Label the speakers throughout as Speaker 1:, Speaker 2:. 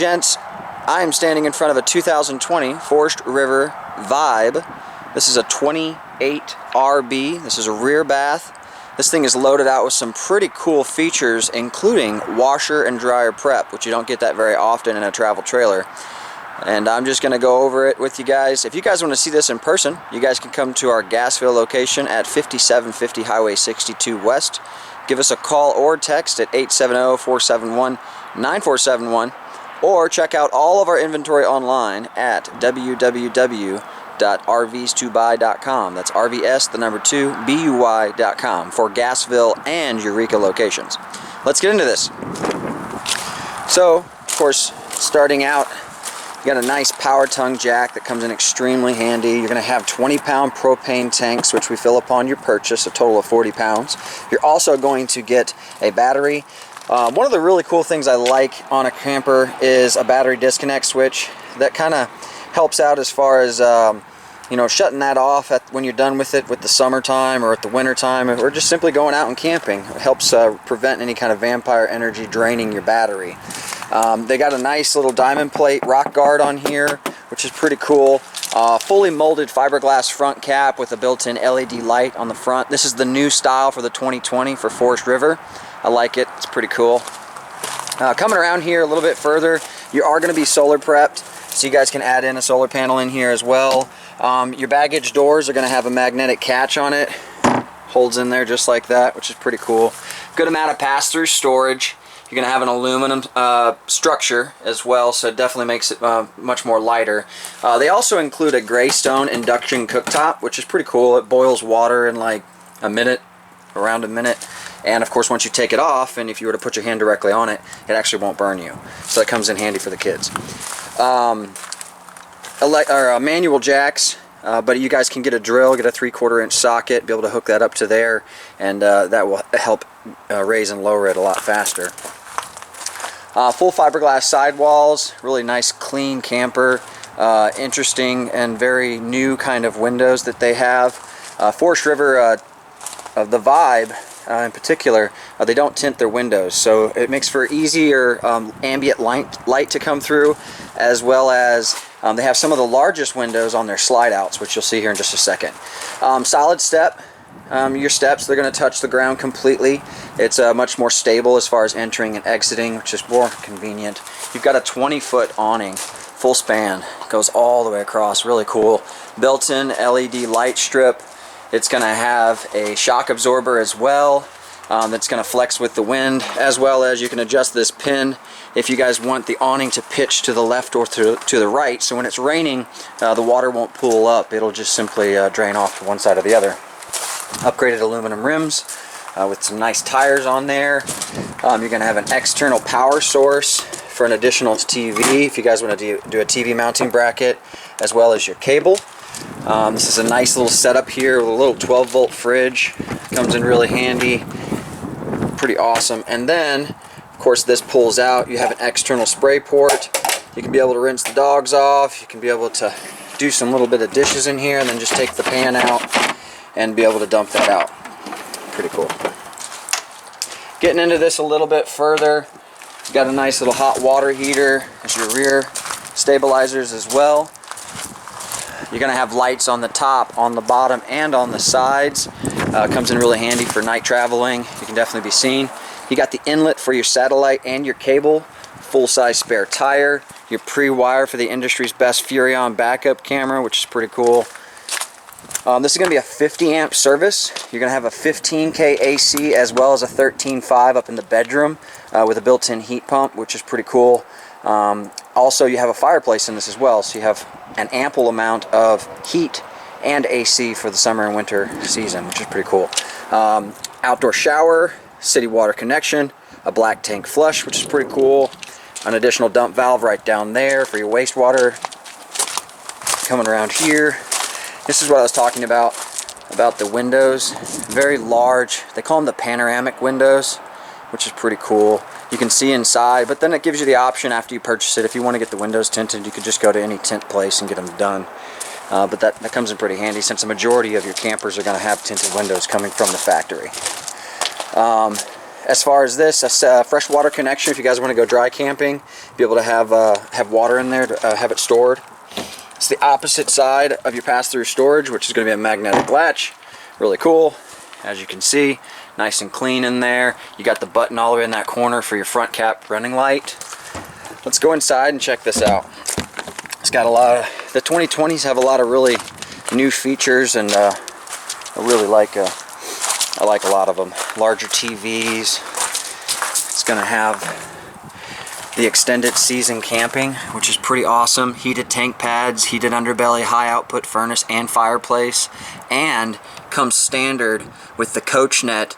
Speaker 1: Gents, I am standing in front of a 2020 Forest River Vibe. This is a 28 RB. This is a rear bath. This thing is loaded out with some pretty cool features, including washer and dryer prep, which you don't get that very often in a travel trailer. And I'm just going to go over it with you guys. If you guys want to see this in person, you guys can come to our Gassville location at 5750 Highway 62 West. Give us a call or text at 870-471-9471. Or check out all of our inventory online at www.rvs2buy.com. That's RVS, the number 2, BUY.com for Gassville and Eureka locations. Let's get into this. So, of course, starting out, you got a nice power tongue jack that comes in extremely handy. You're going to have 20-pound propane tanks, which we fill upon your purchase, a total of 40 pounds. You're also going to get a battery. One of the really cool things I like on a camper is a battery disconnect switch that kind of helps out as far as you know, shutting that off when you're done with it with the summertime or at the winter time, or just simply going out and camping. It helps prevent any kind of vampire energy draining your battery. They got a nice little diamond plate rock guard on here, which is pretty cool. Fully molded fiberglass front cap with a built-in LED light on the front. This is the new style for the 2020 for Forest River. I like it. It's pretty cool. Coming around here a little bit further, you are going to be solar prepped, so you guys can add in a solar panel in here as well. Your baggage doors are going to have a magnetic catch on it. Holds in there just like that, which is pretty cool. Good amount of pass-through storage. You're going to have an aluminum structure as well, so it definitely makes it much more lighter. They also include a gray stone induction cooktop, which is pretty cool. It boils water in like a minute, around a minute. And of course, once you take it off, and if you were to put your hand directly on it, it actually won't burn you. So that comes in handy for the kids. Manual jacks, but you guys can get a drill, get a 3/4 inch socket, be able to hook that up to there, and that will help raise and lower it a lot faster. Full fiberglass sidewalls, really nice clean camper, interesting and very new kind of windows that they have. Forest River, the Vibe in particular, they don't tint their windows, so it makes for easier ambient light to come through, as well as they have some of the largest windows on their slide outs, which you'll see here in just a second. Solid step. Your steps, they're going to touch the ground completely. It's much more stable as far as entering and exiting, which is more convenient. You've got a 20-foot awning, full span, goes all the way across, really cool. Built-in LED light strip. It's going to have a shock absorber as well that's going to flex with the wind, as well as you can adjust this pin if you guys want the awning to pitch to the left or to the right, so when it's raining the water won't pool up. It'll just simply drain off to one side or the other. Upgraded aluminum rims with some nice tires on there. You're going to have an external power source for an additional TV if you guys want to do a TV mounting bracket, as well as your cable. This is a nice little setup here with a little 12-volt fridge. Comes in really handy. Pretty awesome. And then, of course, this pulls out. You have an external spray port. You can be able to rinse the dogs off. You can be able to do some little bit of dishes in here, and then just take the pan out and be able to dump that out. Pretty cool. Getting into this a little bit further, you've got a nice little hot water heater as your rear stabilizers as well. You're going to have lights on the top, on the bottom, and on the sides. Comes in really handy for night traveling. You can definitely be seen. You got the inlet for your satellite and your cable. Full-size spare tire. Your pre-wire for the industry's best Furrion backup camera, which is pretty cool. This is going to be a 50 amp service. You're going to have a 15K AC as well as a 13.5 up in the bedroom with a built-in heat pump, which is pretty cool. Also, you have a fireplace in this as well, so you have an ample amount of heat and AC for the summer and winter season, which is pretty cool. Outdoor shower, city water connection, a black tank flush, which is pretty cool. An additional dump valve right down there for your wastewater. Coming around here, this is what I was talking about the windows. Very large. They call them the panoramic windows, which is pretty cool. You can see inside, but then it gives you the option after you purchase it. If you want to get the windows tinted, you could just go to any tint place and get them done. But that comes in pretty handy, since the majority of your campers are going to have tinted windows coming from the factory. As far as this, a fresh water connection if you guys want to go dry camping, be able to have water in there to have it stored. It's the opposite side of your pass-through storage, which is going to be a magnetic latch. Really cool, as you can see, nice and clean in there. You got the button all the way in that corner for your front cap running light. Let's go inside and check this out. It's got a lot of, the 2020s have a lot of really new features, and I really like I like a lot of them. Larger TVs. It's going to have the extended season camping, which is pretty awesome. Heated tank pads, heated underbelly, high output furnace, and fireplace. And comes standard with the CoachNet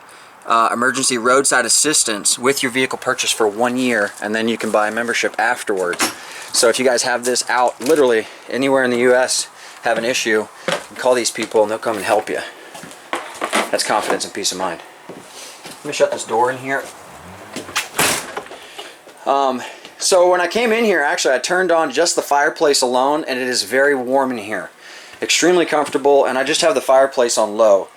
Speaker 1: emergency roadside assistance with your vehicle purchase for 1 year, and then you can buy a membership afterwards. So if you guys have this out literally anywhere in the US, have an issue, you can call these people and they'll come and help you. That's confidence and peace of mind. Let me shut this door in here. So when I came in here, actually I turned on just the fireplace alone, and it is very warm in here. Extremely comfortable, and I just have the fireplace on low.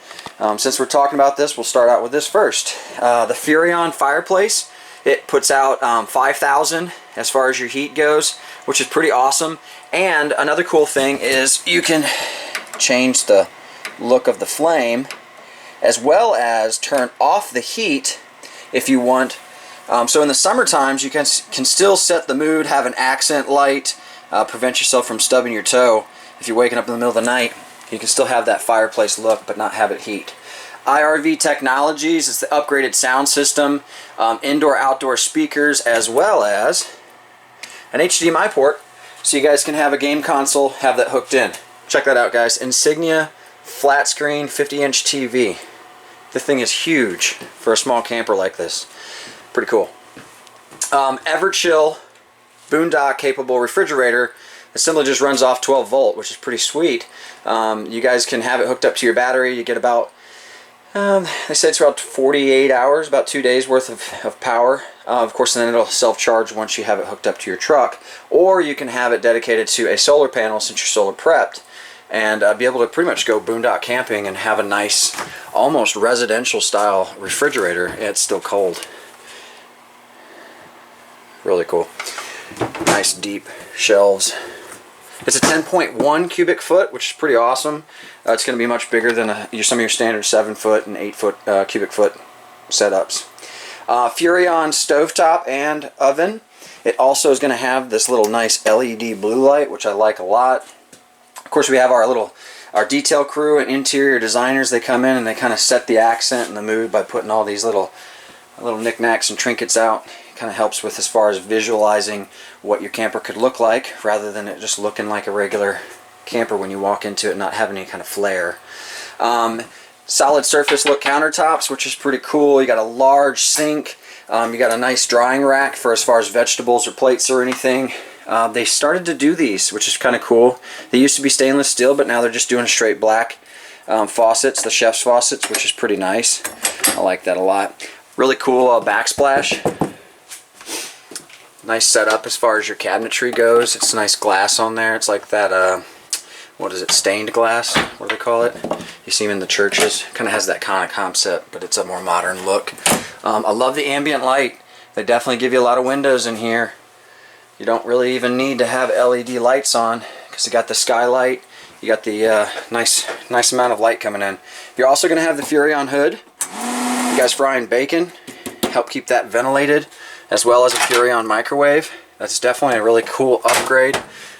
Speaker 1: Since we're talking about this, we'll start out with this first. The Furrion fireplace, it puts out 5,000 as far as your heat goes, which is pretty awesome. And another cool thing is you can change the look of the flame, as well as turn off the heat if you want. So in the summer times, you can still set the mood, have an accent light, prevent yourself from stubbing your toe. If you're waking up in the middle of the night, you can still have that fireplace look, but not have it heat. IRV Technologies is the upgraded sound system, indoor-outdoor speakers, as well as an HDMI port, so you guys can have a game console, have that hooked in. Check that out, guys. Insignia flat screen 50-inch TV. The thing is huge for a small camper like this. Pretty cool. Everchill Boondock capable refrigerator. It simply just runs off 12 volt, which is pretty sweet. You guys can have it hooked up to your battery. You get about, they say it's about 48 hours, about 2 days worth of power. Of course, then it'll self-charge once you have it hooked up to your truck. Or you can have it dedicated to a solar panel since you're solar prepped, and be able to pretty much go boondock camping and have a nice, almost residential style refrigerator. It's still cold. Really cool. Nice deep shelves. It's a 10.1 cubic foot, which is pretty awesome. It's going to be much bigger than some of your standard 7-foot and 8-foot cubic foot setups. Furrion stovetop and oven. It also is going to have this little nice LED blue light, which I like a lot. Of course, we have our detail crew and interior designers. They come in and they kind of set the accent and the mood by putting all these little knickknacks and trinkets out. Kind of helps with as far as visualizing what your camper could look like, rather than it just looking like a regular camper when you walk into it, not having any kind of flair. Solid surface look countertops, which is pretty cool. You got a large sink. You got a nice drying rack for as far as vegetables or plates or anything. They started to do these, which is kind of cool. They used to be stainless steel, but now they're just doing straight black faucets, the chef's faucets, which is pretty nice. I like that a lot. Really cool backsplash. Nice setup as far as your cabinetry goes. It's nice glass on there. It's like that, what is it, stained glass? What do they call it? You see them in the churches. Kind of has that kind of concept, but it's a more modern look. I love the ambient light. They definitely give you a lot of windows in here. You don't really even need to have LED lights on, because you got the skylight. You got the nice amount of light coming in. You're also going to have the Furrion hood. You guys frying bacon, help keep that ventilated, as well as a Furrion microwave. That's definitely a really cool upgrade.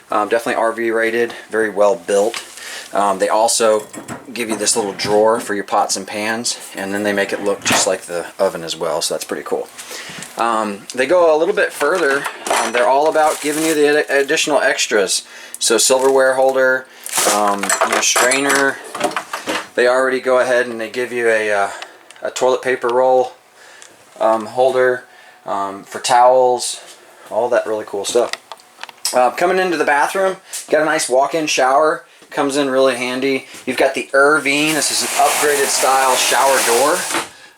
Speaker 1: Definitely RV rated, very well built. They also give you this little drawer for your pots and pans, and then they make it look just like the oven as well, so that's pretty cool. They go a little bit further. They're all about giving you the additional extras. So silverware holder, your strainer. They already go ahead and they give you a toilet paper roll holder for towels, all that really cool stuff. Coming into the bathroom, got a nice walk-in shower. Comes in really handy. You've got the Irvine. This is an upgraded style shower door.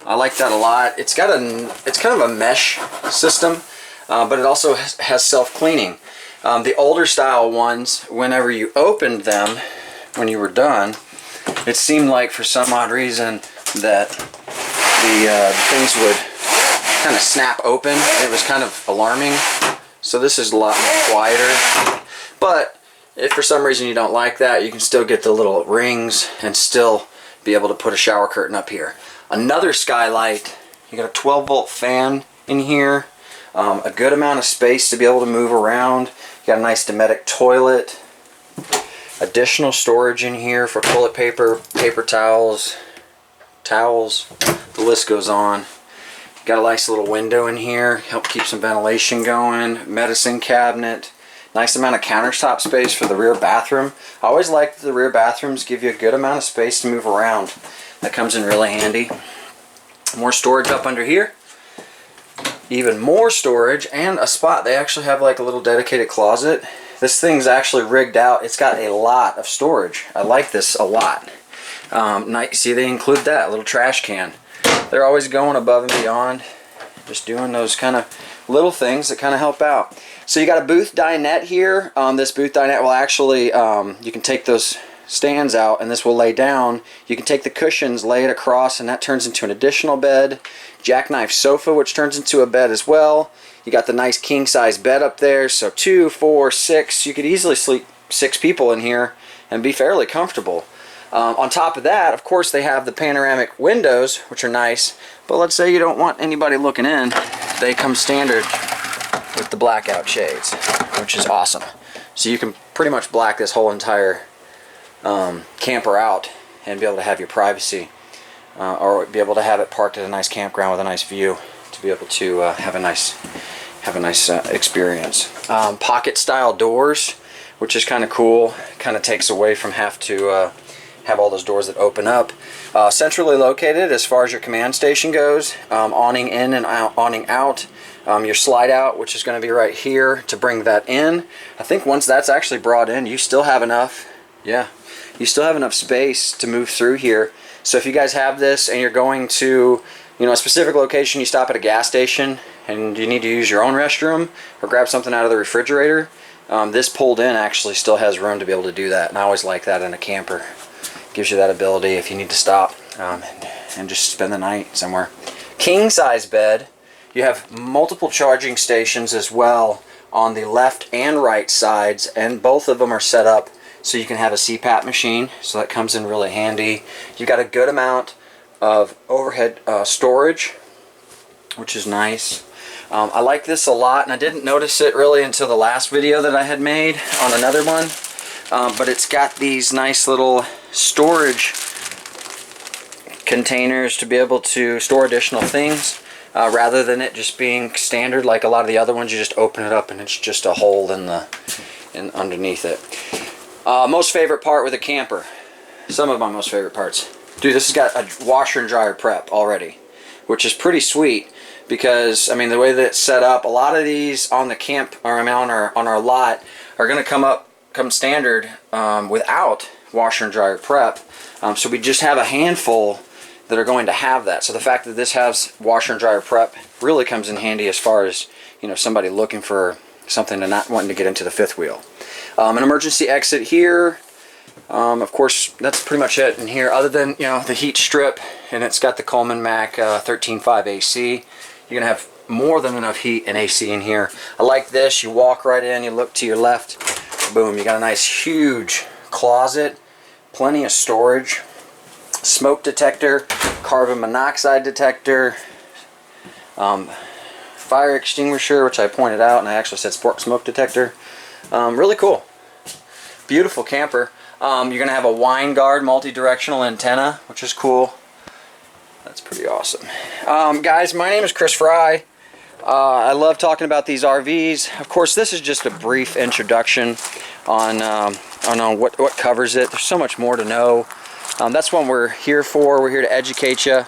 Speaker 1: I like that a lot. It's kind of a mesh system, but it also has self-cleaning. The older style ones, whenever you opened them, when you were done, it seemed like for some odd reason that the things would kind of snap open. It was kind of alarming. So this is a lot more quieter. But if for some reason you don't like that, you can still get the little rings and still be able to put a shower curtain up here. Another skylight. You got a 12-volt fan in here. A good amount of space to be able to move around. You got a nice Dometic toilet. Additional storage in here for toilet paper, paper towels, the list goes on. Got a nice little window in here, help keep some ventilation going. Medicine cabinet. Nice amount of countertop space for the rear bathroom. I always like the rear bathrooms give you a good amount of space to move around. That comes in really handy. More storage up under here. Even more storage and a spot. They actually have like a little dedicated closet. This thing's actually rigged out. It's got a lot of storage. I like this a lot. See, they include that little trash can. They're always going above and beyond, just doing those kind of little things that kind of help out. So you got a booth dinette here. This booth dinette will actually, you can take those stands out and this will lay down. You can take the cushions, lay it across, and that turns into an additional bed. Jackknife sofa, which turns into a bed as well. You got the nice king size bed up there, so 2, 4, 6. You could easily sleep 6 people in here and be fairly comfortable. On top of that, of course, they have the panoramic windows, which are nice. But let's say you don't want anybody looking in. They come standard with the blackout shades, which is awesome. So you can pretty much black this whole entire camper out and be able to have your privacy, or be able to have it parked at a nice campground with a nice view to be able to have a nice experience. Pocket style doors, which is kind of cool. Kind of takes away from have to have all those doors that open up. Centrally located as far as your command station goes. Awning in and awning out. Your slide out, which is going to be right here to bring that in. I think once that's actually brought in, you still have enough. Yeah, you still have enough space to move through here. So if you guys have this and you're going to, a specific location, you stop at a gas station and you need to use your own restroom or grab something out of the refrigerator, this pulled in actually still has room to be able to do that. And I always like that in a camper. Gives you that ability if you need to stop and just spend the night somewhere. King size bed. You have multiple charging stations as well on the left and right sides, and both of them are set up so you can have a CPAP machine, so that comes in really handy. You've got a good amount of overhead storage, which is nice. I like this a lot, and I didn't notice it really until the last video that I had made on another one, but it's got these nice little storage containers to be able to store additional things, rather than it just being standard like a lot of the other ones. You just open it up and it's just a hole in underneath it. Most favorite part with a camper, some of my most favorite parts. Dude, this has got a washer and dryer prep already, which is pretty sweet because, I mean, the way that it's set up, a lot of these on the camp, or on our lot, are going to come standard without washer and dryer prep. So we just have a handful that are going to have that. So the fact that this has washer and dryer prep really comes in handy as far as, somebody looking for something and not wanting to get into the fifth wheel. An emergency exit here. Of course, that's pretty much it in here, other than the heat strip, and it's got the Coleman Mac 13.5 AC. You're gonna have more than enough heat and AC in here. I like this. You walk right in, you look to your left, boom, you got a nice huge closet, plenty of storage, smoke detector, carbon monoxide detector, fire extinguisher, which I pointed out, and I actually said smoke detector. Really cool. Beautiful camper. You're going to have a wine guard multi-directional antenna, which is cool. That's pretty awesome. Guys, my name is Chris Fry. I love talking about these RVs. Of course, this is just a brief introduction on what covers it. There's so much more to know. That's what we're here for. We're here to educate you.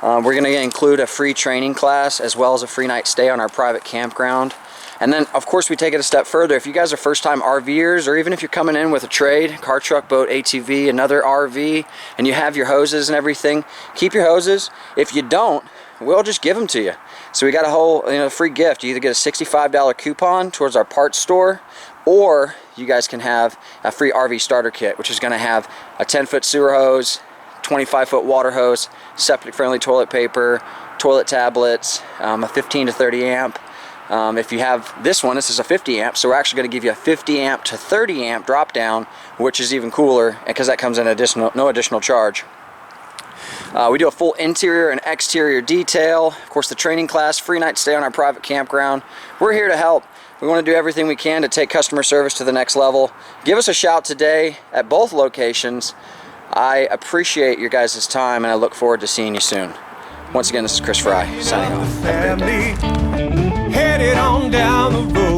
Speaker 1: We're going to include a free training class as well as a free night stay on our private campground. And then, of course, we take it a step further. If you guys are first-time RVers, or even if you're coming in with a trade, car, truck, boat, ATV, another RV, and you have your hoses and everything, keep your hoses. If you don't, we'll just give them to you. So we got a whole free gift. You either get a $65 coupon towards our parts store, or you guys can have a free RV starter kit, which is going to have a 10-foot sewer hose, 25-foot water hose, septic-friendly toilet paper, toilet tablets, a 15 to 30 amp. If you have this one, this is a 50 amp, so we're actually going to give you a 50 amp to 30 amp drop down, which is even cooler because that comes in no additional charge. We do a full interior and exterior detail. Of course, the training class, free night stay on our private campground. We're here to help. We want to do everything we can to take customer service to the next level. Give us a shout today at both locations. I appreciate your guys' time, and I look forward to seeing you soon. Once again, this is Chris Fry, signing off. Have a great day. Headed on down the road.